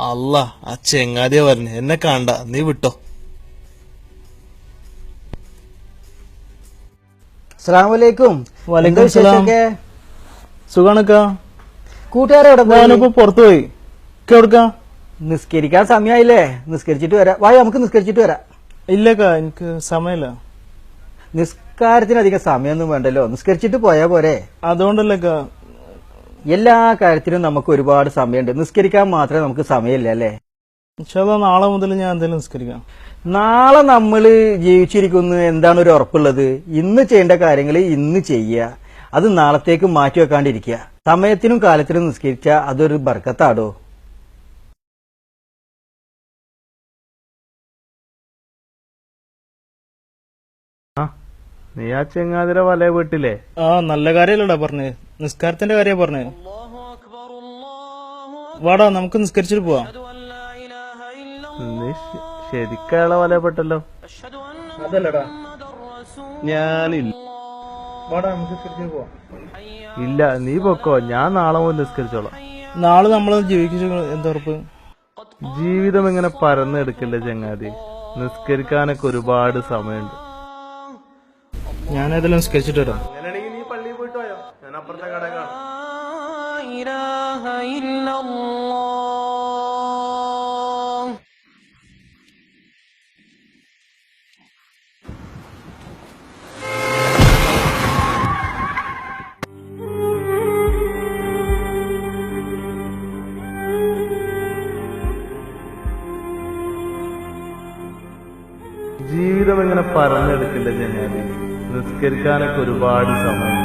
അല്ല ആ ചെങ്ങാതിയ പറഞ്ഞു എന്നെ കാണണ്ട, നീ വിട്ടോ. അസ്സലാമലൈക്കും. വലൈക്കും സലാം. സുഖാണക്കാ? കൂട്ടുകാരെ ഞാനിപ്പോ പുറത്തു പോയി. എവിടുക്കാ? നിസ്കരിക്കാൻ സമയമായില്ലേ? നിസ്കരിച്ചിട്ട് വരാം. വായ, നമുക്ക് നിസ്കരിച്ചിട്ട് വരാം. ഇല്ലക്കാ, എനിക്ക് സമയമില്ല. നിസ്കാരത്തിന് അധികം സമയമൊന്നും വേണ്ടല്ലോ, നിസ്കരിച്ചിട്ട് പോയാ പോരെ. അതുകൊണ്ടല്ലേക്കാ. എല്ലാ കാര്യത്തിനും നമുക്ക് ഒരുപാട് സമയമുണ്ട്, നിസ്കരിക്കാൻ മാത്രമേ നമുക്ക് സമയമില്ല അല്ലേ? ഇൻഷാല്ലാ നാളെ മുതൽ ഞാൻ എന്തായാലും നിസ്കരിക്കാം. നാളെ നമ്മള് ജീവിച്ചിരിക്കുന്നു എന്താണ് ഒരു ഉറപ്പുള്ളത്? ഇന്ന് ചെയ്യേണ്ട കാര്യങ്ങൾ ഇന്ന് ചെയ്യുക, അത് നാളത്തേക്ക് മാറ്റി വെക്കാണ്ടിരിക്കുക. സമയത്തിനും കാലത്തിനും നിസ്കരിച്ച അതൊരു ബർക്കത്താടോ. നീ ആ ചെങ്ങാതിരെ വല വീട്ടില്ലേ? ആ നല്ല കാര്യല്ലടാ പറഞ്ഞേ, നിസ്കാരത്തിന്റെ കാര്യ പറഞ്ഞേ. വാടാ നമുക്ക് നിസ്കരിച്ചിട്ട് പോവാം. നീ ശരിക്കയാളെ വലപ്പെട്ടല്ലോ. അതല്ലടാ ഞാനില്ല. വാടാ നമുക്ക് നിസ്കരിച്ചിട്ട് പോവാം. ഇല്ല, നീ പൊക്കോ, ഞാൻ നാളെ മുതൽ നിസ്കരിച്ചോളാം. നാളെ നമ്മള് ജീവിച്ചു എന്താ ഉറപ്പ്? ജീവിതം ഇങ്ങനെ പരന്നെടുക്കില്ല ചങ്ങാതി, നിസ്കരിക്കാനൊക്കെ ഒരുപാട് സമയമുണ്ട്. ഞാൻ ഏതെല്ലാം നിസ്കരിച്ചിട്ട് വരാം. നീ പള്ളിയിൽ പോയിട്ട് പോയോ? ഞാൻ അപ്പുറത്തെ കട കാണാം. ജീവിതം ഇങ്ങനെ പരന്നെടുക്കില്ല ചങ്ങാതി, നിസ്കരിക്കാനൊക്കെ ഒരുപാട് സമയം.